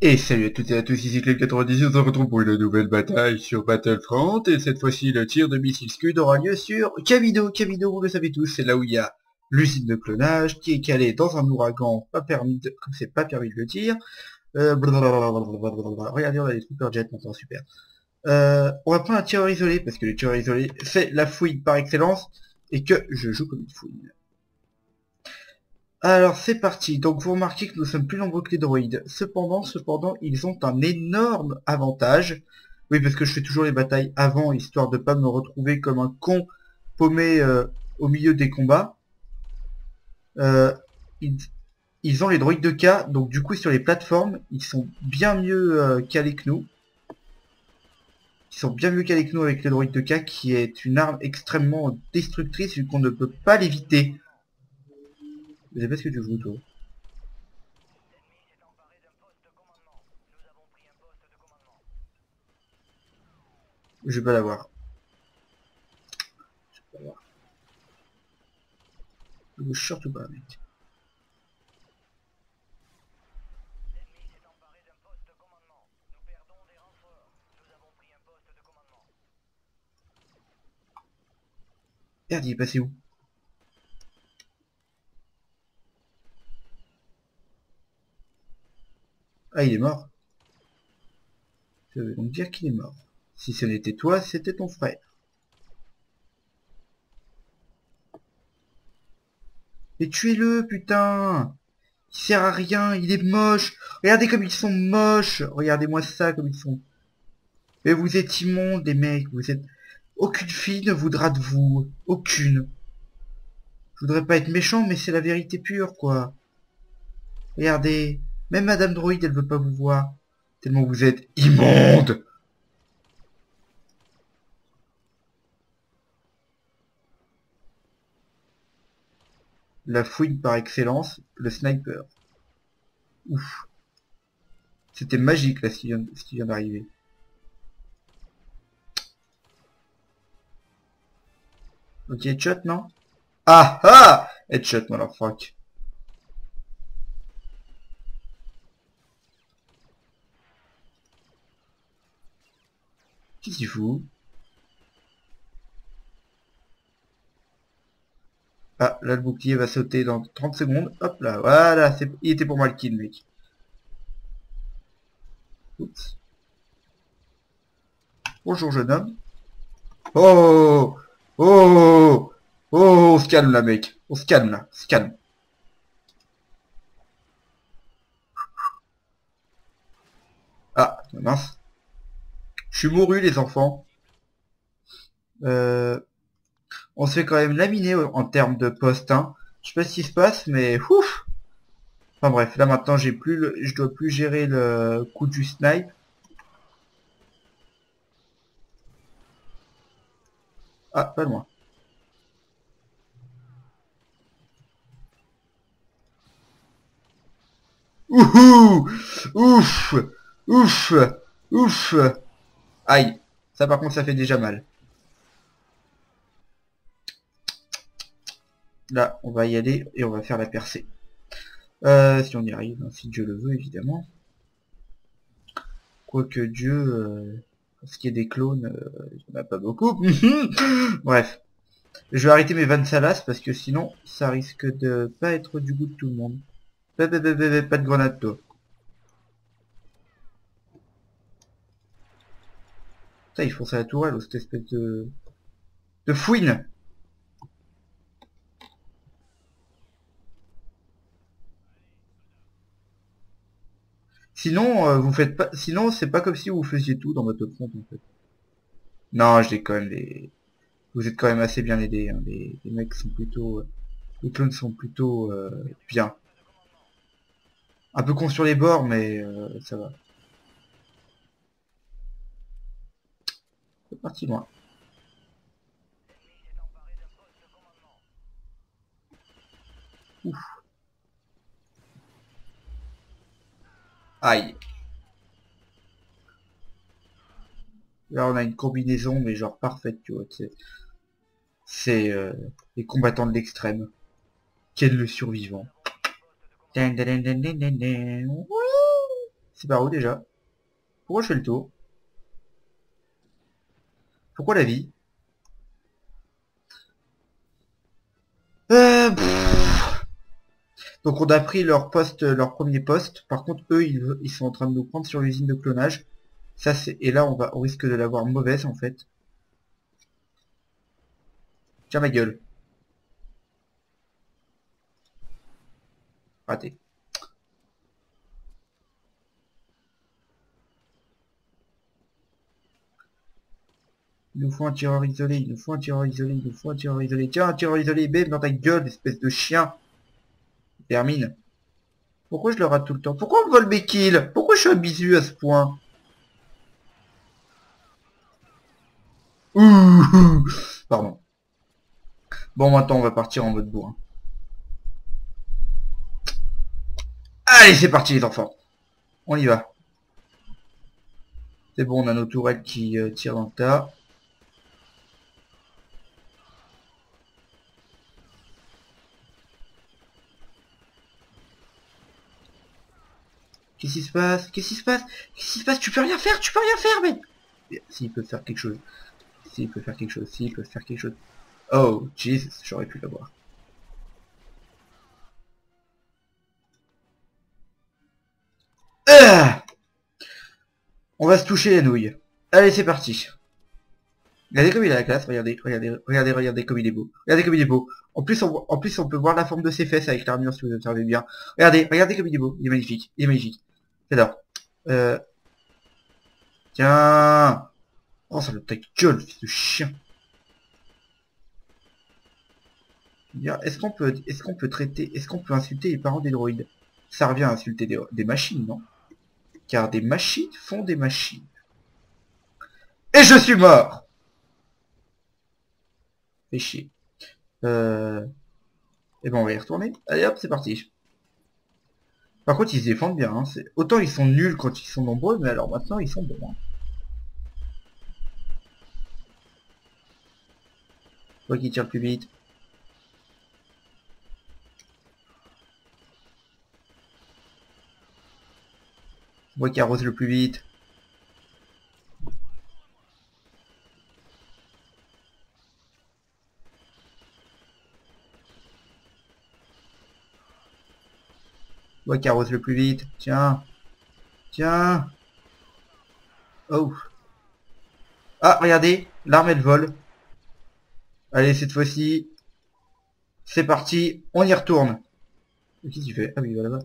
Et salut à toutes et à tous, ici Clem98, on se retrouve pour une nouvelle bataille sur Battlefront, et cette fois-ci le tir de missile Scud aura lieu sur Camido. Camido, vous le savez tous, c'est là où il y a l'usine de clonage, qui est calée dans un ouragan, pas permis de, comme c'est pas permis de le dire. Regardez, on a des troopers jet maintenant, super. On va prendre un tireur isolé, parce que le tireur isolé, c'est la fouille par excellence, et que je joue comme une fouille. Alors c'est parti, donc vous remarquez que nous sommes plus nombreux que les droïdes. Cependant, ils ont un énorme avantage. Oui, parce que je fais toujours les batailles avant, histoire de pas me retrouver comme un con paumé au milieu des combats. Euh, ils, ils ont les droïdes de K, donc du coup sur les plateformes, ils sont bien mieux calés que nous. Ils sont bien mieux calés que nous avec les droïdes de K, qui est une arme extrêmement destructrice vu qu'on ne peut pas l'éviter. Je sais pas ce que tu joues toi. Je vais pas l'avoir. Je bouge surtout pas, mec. Merde, il est passé où? Ah, il est mort. Ça veut donc dire qu'il est mort. Si ce n'était toi, c'était ton frère. Mais tuez-le, putain! Il sert à rien, il est moche! Regardez comme ils sont moches! Regardez-moi ça, comme ils sont... Mais vous êtes immondes, les mecs, vous êtes... Aucune fille ne voudra de vous. Aucune. Je voudrais pas être méchant, mais c'est la vérité pure, quoi. Regardez. Même Madame Droid, elle veut pas vous voir. Tellement vous êtes immonde! La fouine par excellence, le sniper. Ouf. C'était magique, là, ce qui vient d'arriver. Ok, headshot, non? Ah ah! Headshot, motherfuck. Qu'est-ce qu'il fout? Ah, là, le bouclier va sauter dans 30 secondes. Hop là, voilà, il était pour moi le kill, mec. Oups. Bonjour, jeune homme. Oh! Oh! Oh! On se calme, là, mec. On se calme, là. On se calme. Ah, mince. Je suis mouru, les enfants. Euh, on se fait quand même laminer en termes de poste, hein. Je sais pas ce qui se passe, mais ouf. Enfin bref, là maintenant je dois plus gérer le coup du snipe. Ah, pas loin. Ouhou! Ouf! Ouf! Ouf! Aïe. Ça par contre ça fait déjà mal. Là, on va y aller et on va faire la percée. Si on y arrive, hein, si Dieu le veut évidemment. Quoique Dieu, pour ce qui est des clones, il n'y en a pas beaucoup. Bref. Je vais arrêter mes vannes salaces parce que sinon ça risque de pas être du goût de tout le monde. Pas de grenade toi. Putain, il fonce à la tourelle, cette espèce de fouine. Sinon, vous faites pas. Sinon, c'est pas comme si vous faisiez tout dans votre front en fait. Non, je déconne. Vous êtes quand même assez bien aidés. Hein. Les mecs sont plutôt. Les clones sont plutôt bien. Un peu con sur les bords, mais ça va. C'est parti loin. Ouf. Aïe. Là, on a une combinaison, mais genre parfaite, tu vois. C'est les combattants de l'extrême. Quel le survivant. C'est par où déjà? Pourquoi je fais le tour? Pourquoi la vie? Pff. Donc on a pris leur poste, leur premier poste. Par contre, eux, ils sont en train de nous prendre sur l'usine de clonage. Ça c'est. Et là, on risque de l'avoir mauvaise en fait. Tiens ma gueule. Raté. Il nous faut un tireur isolé, il nous faut un tireur isolé, il nous faut un tireur isolé. Tiens, un tireur isolé, bim, dans ta gueule, espèce de chien. Termine. Pourquoi je le rate tout le temps? Pourquoi on me vole mes kills? Pourquoi je suis un bisu à ce point? Ouh. Pardon. Bon, maintenant, on va partir en mode bourrin. Allez, c'est parti, les enfants. On y va. C'est bon, on a nos tourelles qui tirent dans le tas. Qu'est-ce qui se passe? Qu'est-ce qui se passe? Qu'est-ce qui se passe? Tu peux rien faire, tu peux rien faire, mais... S'il peut faire quelque chose. S'il peut faire quelque chose, s'il peut faire quelque chose. Oh, Jesus, j'aurais pu l'avoir. Ah, on va se toucher les nouilles. Allez, c'est parti. Regardez comme il a la classe, regardez, regardez, regardez, regardez comme il est beau. Regardez comme il est beau. En plus, on peut voir la forme de ses fesses avec l'armure si vous observez bien. Regardez, regardez comme il est beau. Il est magnifique, il est magnifique. J'adore. Tiens. Oh, ça le ta gueule, fils de chien. Est-ce qu'on peut traiter, est-ce qu'on peut insulter les parents des droïdes? Ça revient à insulter des machines, non? Car des machines font des machines. Et je suis mort! Fais chier. Et ben on va y retourner. Allez hop, c'est parti. Par contre, ils se défendent bien. Hein. Autant ils sont nuls quand ils sont nombreux, mais alors maintenant ils sont bons. Hein. Toi qui tire plus vite. Moi qui arrose le plus vite. Moi qui arrose le plus vite. Tiens. Tiens. Oh. Ah, regardez. L'arme elle vole. Allez, cette fois-ci. C'est parti. On y retourne. Qu'est-ce qu'il fait? Ah oui, il va là-bas.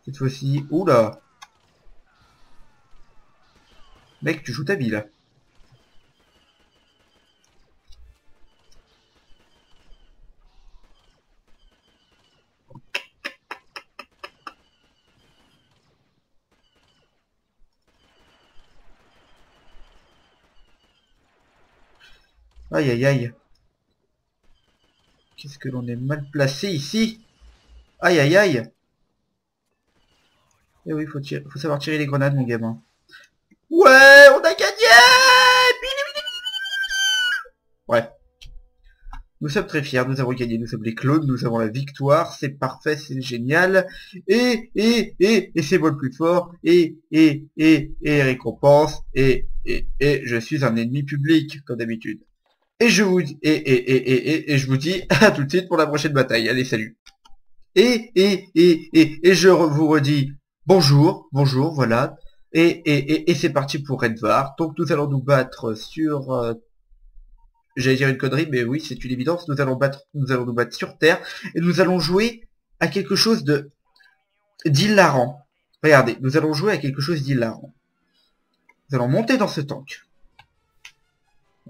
Cette fois-ci. Oula. Mec, tu joues ta vie là. Aïe aïe aïe. Qu'est-ce que l'on est mal placé ici? Aïe aïe aïe. Eh oui, faut savoir tirer les grenades, mon gamin. Ouais, on a gagné! Bref. Nous sommes très fiers, nous avons gagné, nous sommes les clones, nous avons la victoire, c'est parfait, c'est génial. Et c'est moi le plus fort, et récompense, et je suis un ennemi public, comme d'habitude. Et je vous dis, et je vous dis à tout de suite pour la prochaine bataille. Allez, salut. Et je vous redis bonjour, bonjour, voilà. Et c'est parti pour Redvar. Donc nous allons nous battre sur... j'allais dire une connerie, mais oui, c'est une évidence. Nous allons nous battre sur Terre. Et nous allons jouer à quelque chose d'hilarant. Regardez, nous allons jouer à quelque chose d'hilarant. Nous allons monter dans ce tank.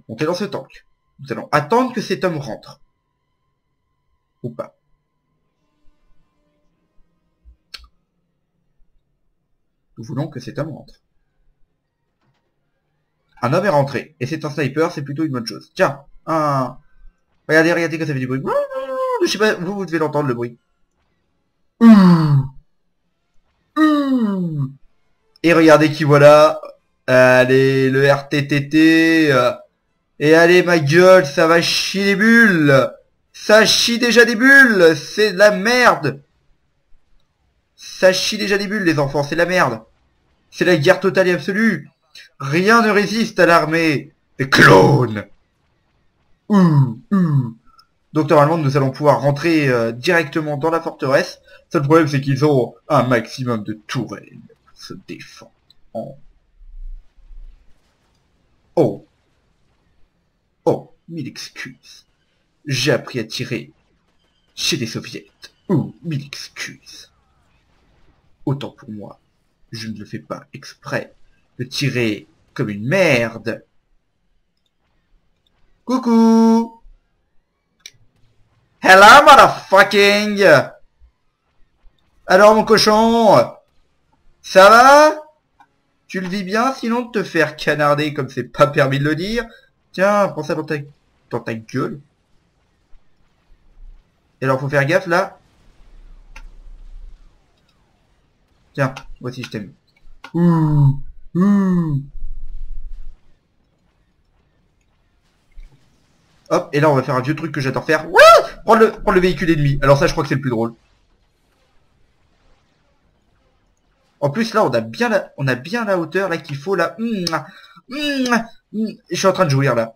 Monter dans ce tank. Nous allons attendre que cet homme rentre. Ou pas. Nous voulons que cet homme rentre. Un homme est rentré. Et c'est un sniper, c'est plutôt une bonne chose. Tiens, regardez, regardez que ça fait du bruit. Je sais pas, vous devez l'entendre le bruit. Et regardez qui voilà. Allez, le RTTT. Et allez ma gueule, ça va chier des bulles. Ça chie déjà des bulles. C'est de la merde. Ça chie déjà des bulles, les enfants, c'est la merde. C'est la guerre totale et absolue. Rien ne résiste à l'armée des clones. Ouh. Donc normalement, nous allons pouvoir rentrer directement dans la forteresse. Seul problème, c'est qu'ils ont un maximum de tourelles pour se défendre. Oh. Oh, mille excuses. J'ai appris à tirer chez les soviets. Mille excuses. Autant pour moi, je ne le fais pas exprès de tirer comme une merde. Coucou. Hello, motherfucking. Alors, mon cochon, ça va? Tu le vis bien, sinon de te faire canarder comme c'est pas permis de le dire. Tiens, prends ça dans ta gueule. Et alors, faut faire gaffe, là. Tiens, voici, je t'aime. Hop, et là, on va faire un vieux truc que j'adore faire. Ouais, prendre le véhicule ennemi. Alors ça, je crois que c'est le plus drôle. En plus, là, on a bien la hauteur, là, qu'il faut, là. Je suis en train de jouir, là.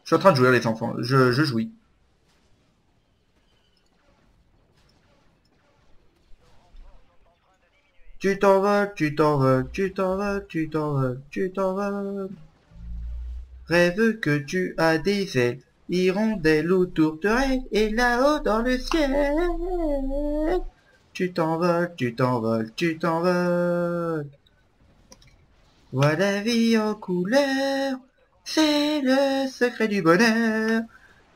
Je suis en train de jouir, les enfants. Je jouis. Tu t'envoles, tu t'envoles, tu t'envoles, tu t'envoles, tu t'envoles. Rêve que tu as des ailes, hirondelles ou tourterelles, et là-haut dans le ciel. Tu t'envoles, tu t'envoles, tu t'envoles. Vois la vie en couleur, c'est le secret du bonheur.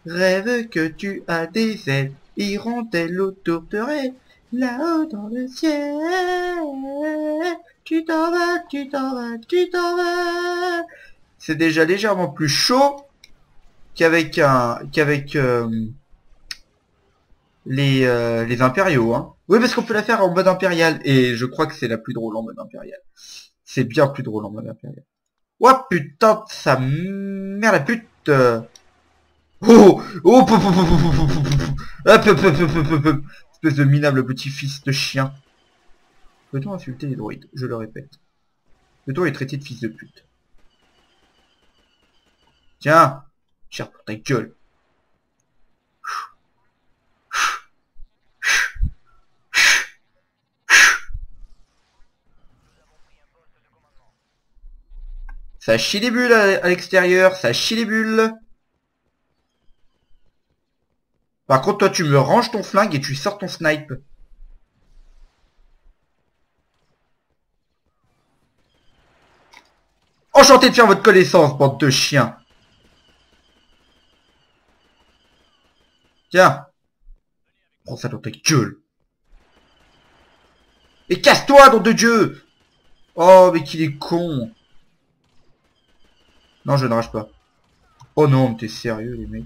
Rêve que tu as des ailes, hirondelles ou tourterelles, là-haut dans le ciel. Tu t'envoles, tu t'envoles, tu t'envoles. C'est déjà légèrement plus chaud qu'avec les impériaux, hein. Oui, parce qu'on peut la faire en mode impérial, et je crois que c'est la plus drôle en mode impérial. C'est bien plus drôle en mode impérial. Oh putain de sa mère la pute. Oh, espèce de minable petit fils de chien. Peut-on insulter les droïdes? Je le répète. Peut-on les traiter de fils de pute? Tiens, cher pour ta gueule. Ça chie les bulles à l'extérieur, ça chie les bulles. Par contre, toi, tu me ranges ton flingue et tu sors ton snipe. Enchanté de faire votre connaissance, bande de chiens. Tiens. Prends ça dans ta gueule. Et casse-toi, nom de Dieu. Oh, mais qu'il est con. Non, je ne rage pas. Oh non, mais t'es sérieux, les mecs.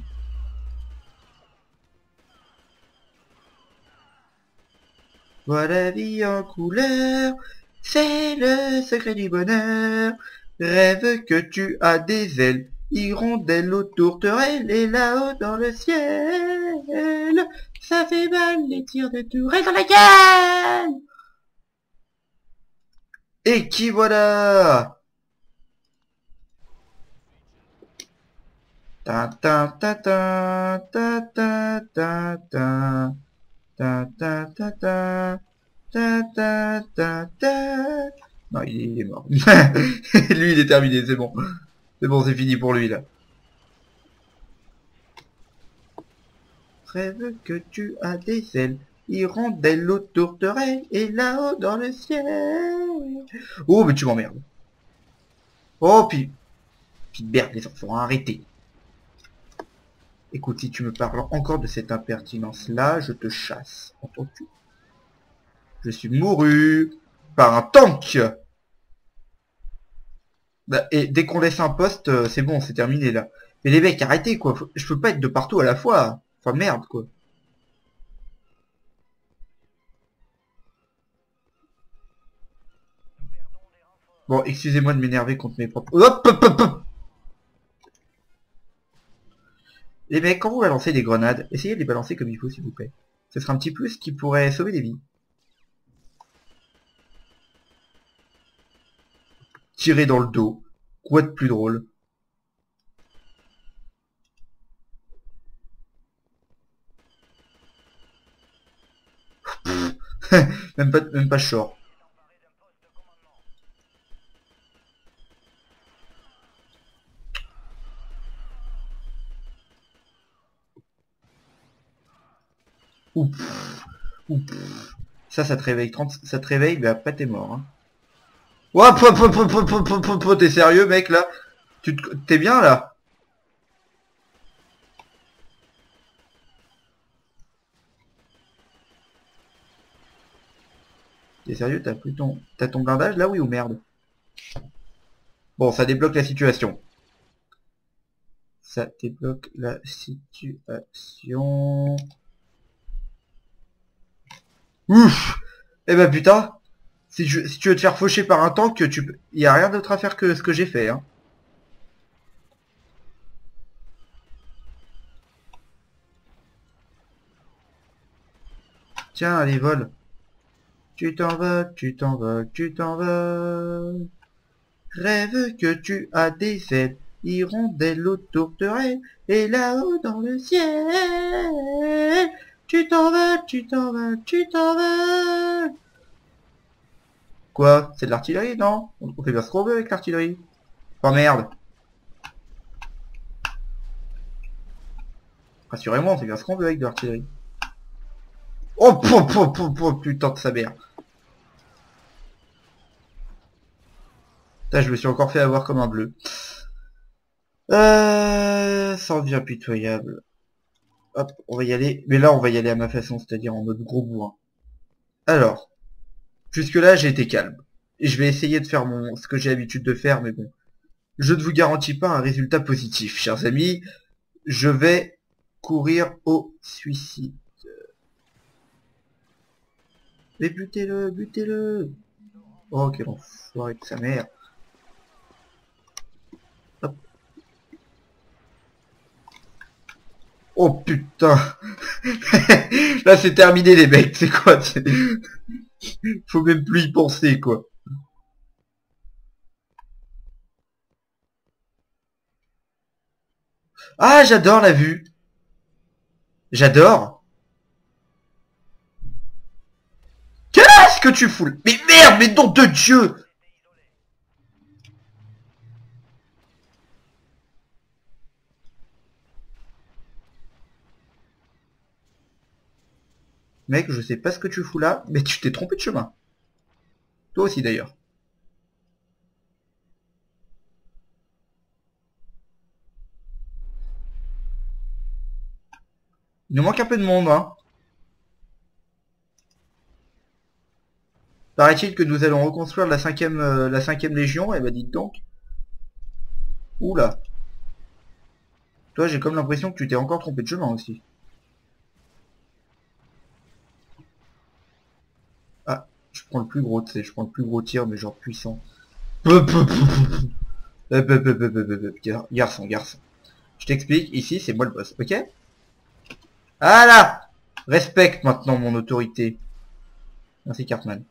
Vois la vie en couleur, c'est le secret du bonheur. Rêve que tu as des ailes, hirondelles aux tourterelles, et là-haut dans le ciel, ça fait mal les tirs de tourelle dans la gueule. Et qui voilà? Ta ta ta ta ta ta ta ta ta ta ta ta ta ta ta ta. Non, il est mort. Lui, il est terminé, c'est bon. C'est bon, c'est fini pour lui, là. Rêve que tu as des ailes, hirondelles aux tourterelles, et là-haut dans le ciel. Oh, mais tu m'emmerdes. Oh, puis merde, les enfants, arrêtez. Écoute, si tu me parles encore de cette impertinence-là, je te chasse. Entends-tu? Je suis mouru par un tank. Bah, et dès qu'on laisse un poste, c'est bon, c'est terminé, là. Mais les mecs, arrêtez, quoi. Je peux pas être de partout à la fois. Enfin, merde, quoi. Bon, excusez-moi de m'énerver contre mes propres... Hop, hop, hop, hop. Les mecs, quand vous balancez des grenades, essayez de les balancer comme il faut, s'il vous plaît. Ce sera un petit plus qui pourrait sauver des vies. Tirer dans le dos. Quoi de plus drôle? Même pas short. Oup. Oup. Ça te réveille 30, ça te réveille, mais après t'es mort. Hein. Ouah, t'es sérieux, mec, là? T'es bien, là? T'es sérieux, t'as ton blindage, là, oui ou merde? Bon, ça débloque la situation. Ça débloque la situation. Ouf! Eh ben, putain! Si tu veux te faire faucher par un tank, y a rien d'autre à faire que ce que j'ai fait, hein. Tiens, allez, vole. Tu t'envoles, tu t'envoles, tu t'envoles. Rêve que tu as des ailes, hirondelles autour de rêve, et là-haut dans le ciel. Tu t'envoles, tu t'envoles, tu t'envoles. Quoi? C'est de l'artillerie, non? On fait bien ce qu'on veut avec l'artillerie. Oh merde. Rassurez-moi, on fait bien ce qu'on veut avec de l'artillerie. Oh, putain de sa mère. Putain, je me suis encore fait avoir comme un bleu. Ça en devient pitoyable. Hop, on va y aller. Mais là, on va y aller à ma façon, c'est-à-dire en mode gros bourrin. Alors, jusque-là, j'ai été calme. Et je vais essayer de faire ce que j'ai l'habitude de faire, mais bon. Je ne vous garantis pas un résultat positif, chers amis. Je vais courir au suicide. Mais butez-le, butez-le. Oh, quel enfoiré de sa mère. Hop. Oh putain. Là, c'est terminé, les mecs. C'est quoi? Faut même plus y penser, quoi. Ah, j'adore la vue. J'adore. Qu'est-ce que tu fous? Mais merde, mais nom de Dieu! Mec, je sais pas ce que tu fous là, mais tu t'es trompé de chemin. Toi aussi d'ailleurs. Il nous manque un peu de monde, hein. Paraît-il que nous allons reconstruire la cinquième légion, eh ben dites donc. Oula. Toi, j'ai comme l'impression que tu t'es encore trompé de chemin aussi. Ah, je prends le plus gros, tu sais, je prends le plus gros tir, mais genre puissant. Garçon, garçon. Je t'explique, ici, c'est moi le boss, ok? Ah là! Respecte maintenant mon autorité. Merci Cartman.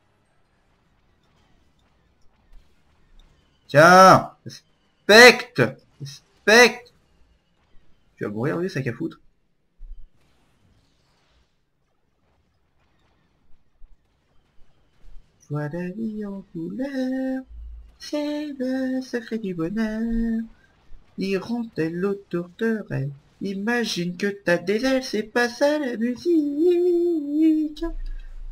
Tiens! Respecte! Respecte! Tu vas mourir, lui, ça qu'à foutre. Vois la vie en couleur, c'est le secret du bonheur. Hirondelle autour de rêve, imagine que t'as des ailes, c'est pas ça la musique.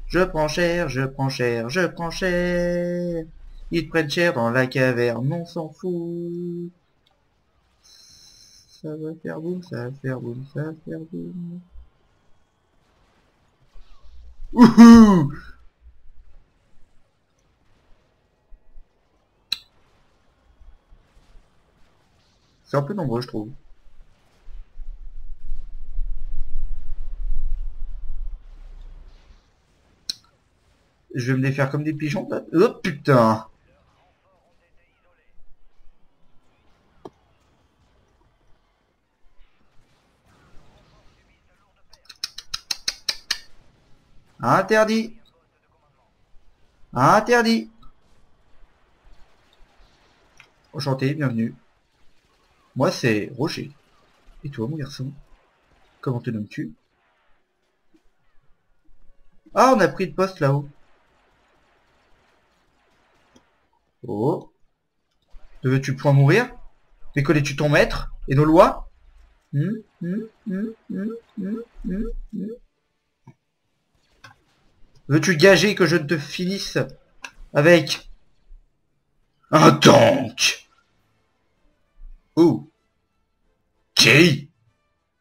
Je prends cher, je prends cher, je prends cher. Ils te prennent cher dans la caverne, on s'en fout. Ça va faire boum, ça va faire boum, ça va faire boum. Wouhou! C'est un peu nombreux, je trouve. Je vais me les faire comme des pigeons, là. Oh putain! Interdit. Interdit. Enchanté, bienvenue. Moi c'est Roger. Et toi mon garçon? Comment te nommes-tu? Ah, on a pris le poste là-haut. Oh. Ne veux-tu point mourir? Mais connais-tu ton maître et nos lois? Hmm, hmm, hmm, hmm, hmm, hmm, hmm. Veux-tu gager que je ne te finisse avec un tank? Oh. Qui?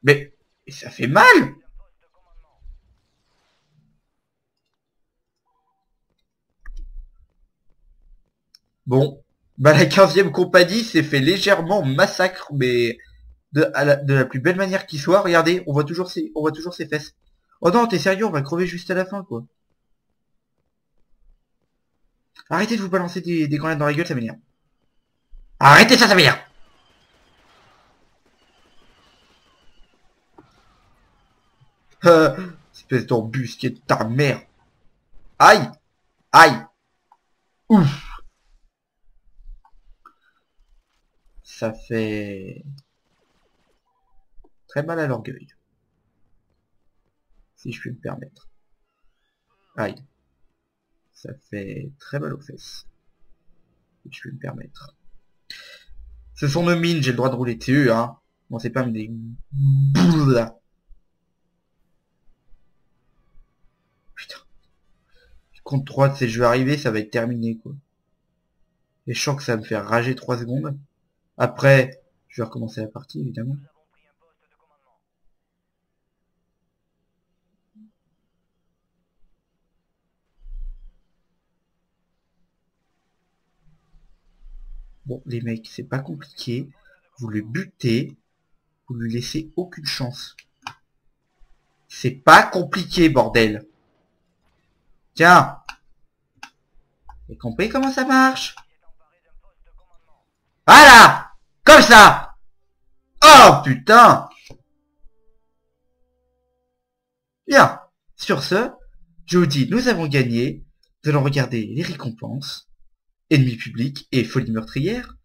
Mais ça fait mal! Bon. Bah la 15e compagnie s'est fait légèrement massacre, mais de la plus belle manière qui soit. Regardez, on voit toujours ses fesses. Oh non, t'es sérieux, on va crever juste à la fin, quoi. Arrêtez de vous balancer des grenades dans la gueule, ça m'énerve. Arrêtez ça, ça m'énerve. Espèce d'embusqué de ta mère. Aïe. Aïe. Ouf. Ça fait très mal à l'orgueil. Si je puis me permettre. Aïe. Ça fait très mal aux fesses. Si je puis me permettre. Ce sont nos mines, j'ai le droit de rouler dessus, hein. Bon, c'est pas des boules là. Putain. Compte 3 de ces jeux arrivés, ça va être terminé, quoi. Et je sens que ça va me faire rager 3 secondes. Après, je vais recommencer la partie, évidemment. Bon, les mecs, c'est pas compliqué. Vous le butez, vous lui laissez aucune chance. C'est pas compliqué, bordel. Tiens. Vous compris comment ça marche? Voilà! Comme ça! Oh, putain! Bien. Sur ce, je vous dis, nous avons gagné. Nous allons regarder les récompenses. Ennemi public et folie meurtrière.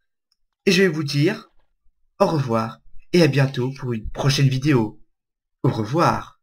Et je vais vous dire au revoir et à bientôt pour une prochaine vidéo. Au revoir.